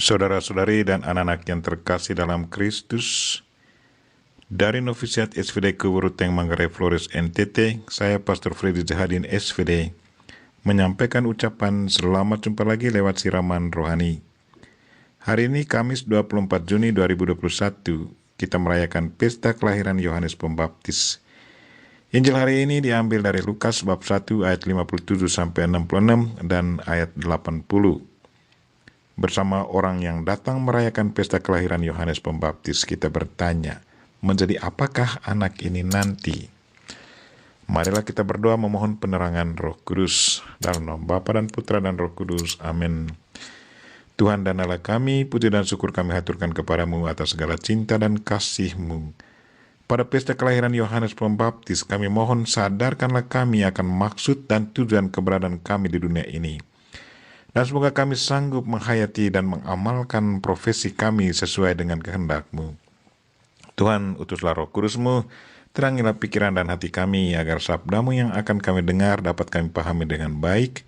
Saudara-saudari dan anak-anak yang terkasih dalam Kristus, dari Novisiat SVD Kewuruteng Manggarai Flores NTT, saya Pastor Freddy Zahadin SVD, menyampaikan ucapan selamat jumpa lagi lewat siraman rohani. Hari ini Kamis 24 Juni 2021, kita merayakan pesta kelahiran Yohanes Pembaptis. Injil hari ini diambil dari Lukas bab 1 ayat 57 sampai 66 dan ayat 80. Bersama orang yang datang merayakan pesta kelahiran Yohanes Pembaptis, kita bertanya, menjadi apakah anak ini nanti? Marilah kita berdoa memohon penerangan Roh Kudus. Dalam nama Bapa dan Putra dan Roh Kudus. Amin. Tuhan dan Allah kami, puji dan syukur kami haturkan kepadamu atas segala cinta dan kasih-Mu. Pada pesta kelahiran Yohanes Pembaptis, kami mohon sadarkanlah kami akan maksud dan tujuan keberadaan kami di dunia ini. Dan semoga kami sanggup menghayati dan mengamalkan profesi kami sesuai dengan kehendak-Mu. Tuhan, utuslah Roh Kudus-Mu, terangilah pikiran dan hati kami, agar sabda-Mu yang akan kami dengar dapat kami pahami dengan baik,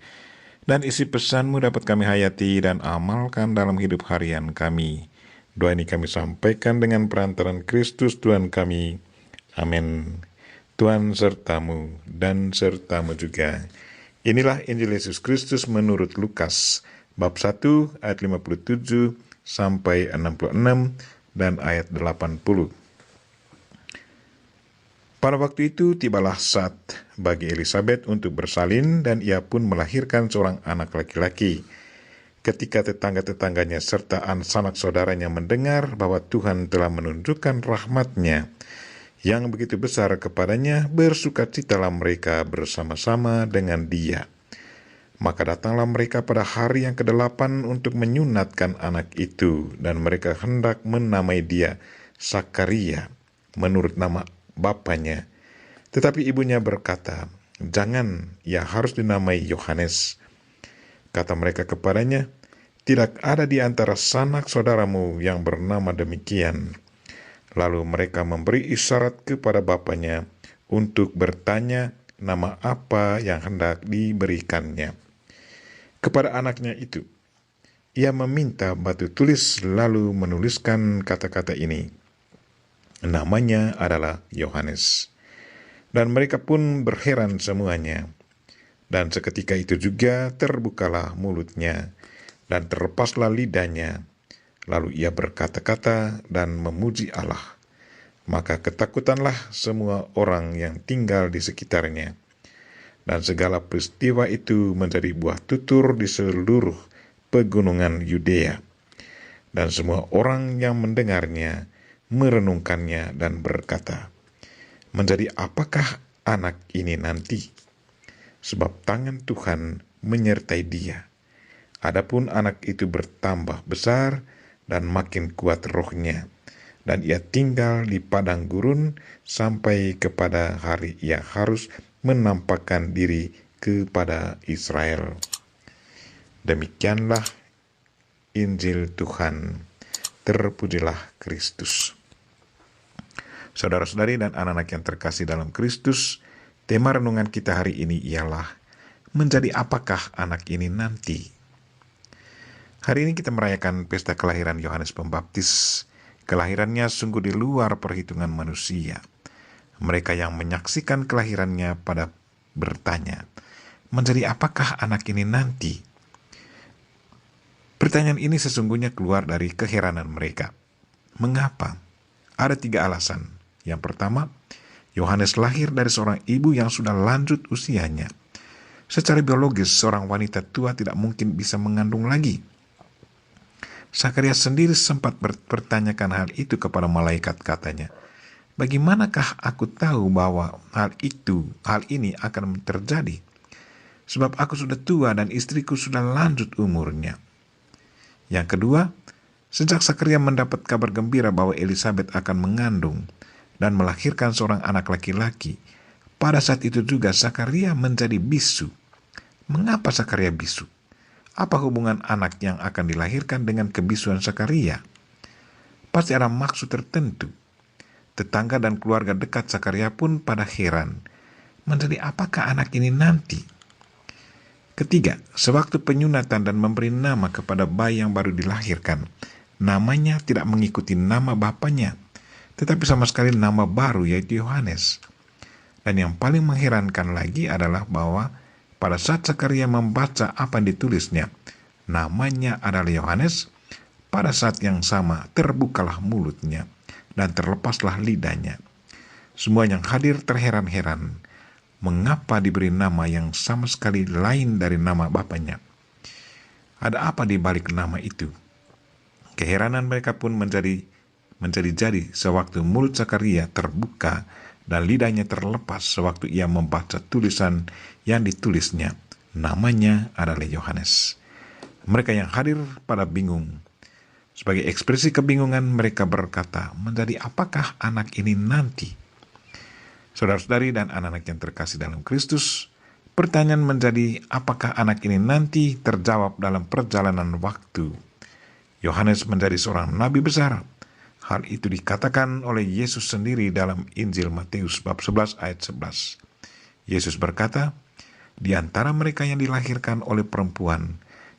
dan isi pesan-Mu dapat kami hayati dan amalkan dalam hidup harian kami. Doa ini kami sampaikan dengan perantaran Kristus Tuhan kami. Amin. Tuhan sertamu dan sertamu juga. Inilah Injil Yesus Kristus menurut Lukas, bab 1 ayat 57 sampai 66 dan ayat 80. Pada waktu itu tibalah saat bagi Elisabet untuk bersalin dan ia pun melahirkan seorang anak laki-laki. Ketika tetangga-tetangganya serta sanak saudaranya mendengar bahwa Tuhan telah menunjukkan rahmat-Nya yang begitu besar kepadanya, bersukacitalah mereka bersama-sama dengan dia. Maka datanglah mereka pada hari yang ke-8 untuk menyunatkan anak itu, dan mereka hendak menamai dia Sakaria, menurut nama bapaknya. Tetapi ibunya berkata, "Jangan, ia harus dinamai Yohanes." Kata mereka kepadanya, "Tidak ada di antara sanak saudaramu yang bernama demikian." Lalu mereka memberi isyarat kepada bapaknya untuk bertanya nama apa yang hendak diberikannya. Kepada anaknya itu, ia meminta batu tulis lalu menuliskan kata-kata ini. Namanya adalah Yohanes. Dan mereka pun berheran semuanya. Dan seketika itu juga terbukalah mulutnya dan terlepaslah lidahnya. Lalu ia berkata-kata dan memuji Allah. Maka ketakutanlah semua orang yang tinggal di sekitarnya. Dan segala peristiwa itu menjadi buah tutur di seluruh pegunungan Yudea. Dan semua orang yang mendengarnya merenungkannya dan berkata, "Menjadi apakah anak ini nanti? Sebab tangan Tuhan menyertai dia. Adapun anak itu bertambah besar dan makin kuat rohnya, dan ia tinggal di padang gurun sampai kepada hari ia harus menampakkan diri kepada Israel." Demikianlah Injil Tuhan. Terpujilah Kristus. Saudara-saudari dan anak-anak yang terkasih dalam Kristus, tema renungan kita hari ini ialah, menjadi apakah anak ini nanti? Hari ini kita merayakan pesta kelahiran Yohanes Pembaptis. Kelahirannya sungguh di luar perhitungan manusia. Mereka yang menyaksikan kelahirannya pada bertanya, menjadi apakah anak ini nanti? Pertanyaan ini sesungguhnya keluar dari keheranan mereka. Mengapa? Ada 3 alasan. Yang pertama, Yohanes lahir dari seorang ibu yang sudah lanjut usianya. Secara biologis, seorang wanita tua tidak mungkin bisa mengandung lagi. Sakaria sendiri sempat bertanyakan hal itu kepada malaikat, katanya, "Bagaimanakah aku tahu bahwa hal ini akan terjadi? Sebab aku sudah tua dan istriku sudah lanjut umurnya." Yang kedua, sejak Sakaria mendapat kabar gembira bahwa Elisabet akan mengandung dan melahirkan seorang anak laki-laki, pada saat itu juga Sakaria menjadi bisu. Mengapa Sakaria bisu? Apa hubungan anak yang akan dilahirkan dengan kebisuan Sakaria? Pasti ada maksud tertentu. Tetangga dan keluarga dekat Sakaria pun pada heran. Menjadi apakah anak ini nanti? Ketiga, sewaktu penyunatan dan memberi nama kepada bayi yang baru dilahirkan, namanya tidak mengikuti nama bapaknya, tetapi sama sekali nama baru, yaitu Yohanes. Dan yang paling mengherankan lagi adalah bahwa pada saat Zakaria membaca apa yang ditulisnya, namanya adalah Yohanes, pada saat yang sama terbukalah mulutnya dan terlepaslah lidahnya. Semua yang hadir terheran-heran, mengapa diberi nama yang sama sekali lain dari nama bapaknya? Ada apa di balik nama itu? Keheranan mereka pun menjadi sewaktu mulut Zakaria terbuka dan lidahnya terlepas sewaktu ia membaca tulisan yang ditulisnya. Namanya adalah Yohanes. Mereka yang hadir pada bingung. Sebagai ekspresi kebingungan mereka berkata, menjadi apakah anak ini nanti? Saudara-saudari dan anak-anak yang terkasih dalam Kristus, pertanyaan menjadi apakah anak ini nanti terjawab dalam perjalanan waktu. Yohanes menjadi seorang nabi besar. Hal itu dikatakan oleh Yesus sendiri dalam Injil Matius bab 11 ayat 11. Yesus berkata, di antara mereka yang dilahirkan oleh perempuan,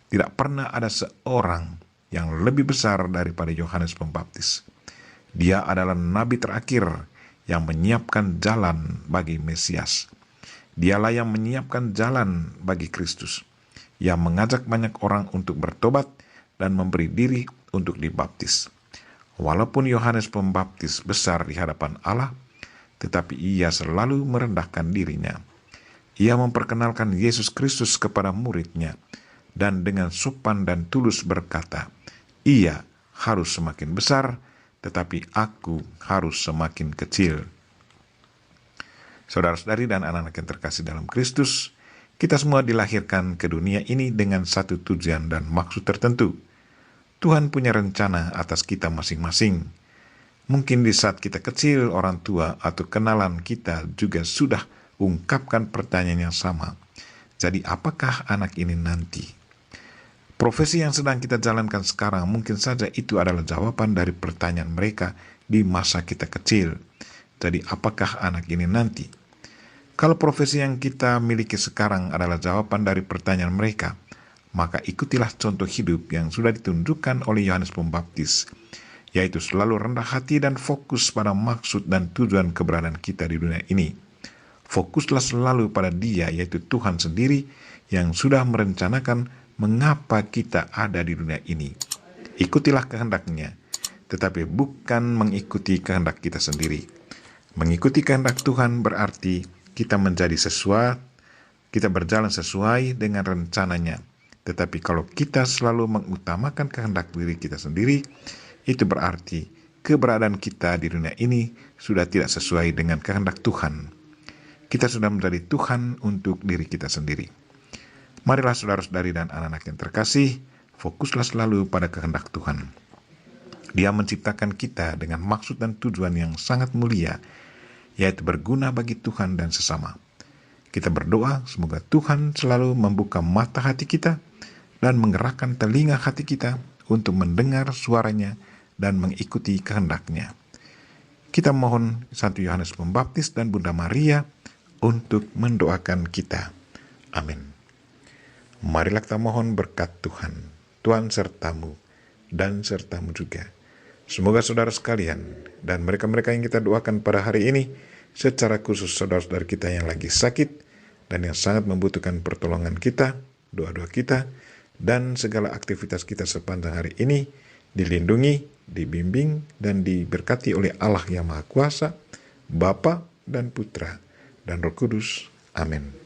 tidak pernah ada seorang yang lebih besar daripada Yohanes Pembaptis. Dia adalah nabi terakhir yang menyiapkan jalan bagi Mesias. Dialah yang menyiapkan jalan bagi Kristus, yang mengajak banyak orang untuk bertobat dan memberi diri untuk dibaptis. Walaupun Yohanes Pembaptis besar di hadapan Allah, tetapi ia selalu merendahkan dirinya. Ia memperkenalkan Yesus Kristus kepada muridnya, dan dengan sopan dan tulus berkata, ia harus semakin besar, tetapi aku harus semakin kecil. Saudara-saudari dan anak-anak yang terkasih dalam Kristus, kita semua dilahirkan ke dunia ini dengan satu tujuan dan maksud tertentu. Tuhan punya rencana atas kita masing-masing. Mungkin di saat kita kecil, orang tua atau kenalan kita juga sudah ungkapkan pertanyaan yang sama. Jadi apakah anak ini nanti? Profesi yang sedang kita jalankan sekarang mungkin saja itu adalah jawaban dari pertanyaan mereka di masa kita kecil. Jadi apakah anak ini nanti? Kalau profesi yang kita miliki sekarang adalah jawaban dari pertanyaan mereka, maka ikutilah contoh hidup yang sudah ditunjukkan oleh Yohanes Pembaptis, yaitu selalu rendah hati dan fokus pada maksud dan tujuan keberadaan kita di dunia ini. Fokuslah selalu pada Dia, yaitu Tuhan sendiri yang sudah merencanakan mengapa kita ada di dunia ini. Ikutilah kehendak-Nya, tetapi bukan mengikuti kehendak kita sendiri. Mengikuti kehendak Tuhan berarti kita berjalan sesuai dengan rencananya. Tetapi kalau kita selalu mengutamakan kehendak diri kita sendiri, itu berarti keberadaan kita di dunia ini sudah tidak sesuai dengan kehendak Tuhan. Kita sudah menjadi Tuhan untuk diri kita sendiri. Marilah saudara-saudari dan anak-anak yang terkasih, fokuslah selalu pada kehendak Tuhan. Dia menciptakan kita dengan maksud dan tujuan yang sangat mulia, yaitu berguna bagi Tuhan dan sesama. Kita berdoa semoga Tuhan selalu membuka mata hati kita dan menggerakkan telinga hati kita untuk mendengar suaranya dan mengikuti kehendak-Nya. Kita mohon Santo Yohanes Pembaptis dan Bunda Maria untuk mendoakan kita. Amin. Marilah kita mohon berkat Tuhan, Tuhan sertamu dan sertamu juga. Semoga saudara sekalian dan mereka-mereka yang kita doakan pada hari ini, secara khusus saudara-saudara kita yang lagi sakit dan yang sangat membutuhkan pertolongan kita, doa-doa kita, dan segala aktivitas kita sepanjang hari ini, dilindungi, dibimbing, dan diberkati oleh Allah yang Maha Kuasa, Bapa dan Putra dan Roh Kudus. Amin.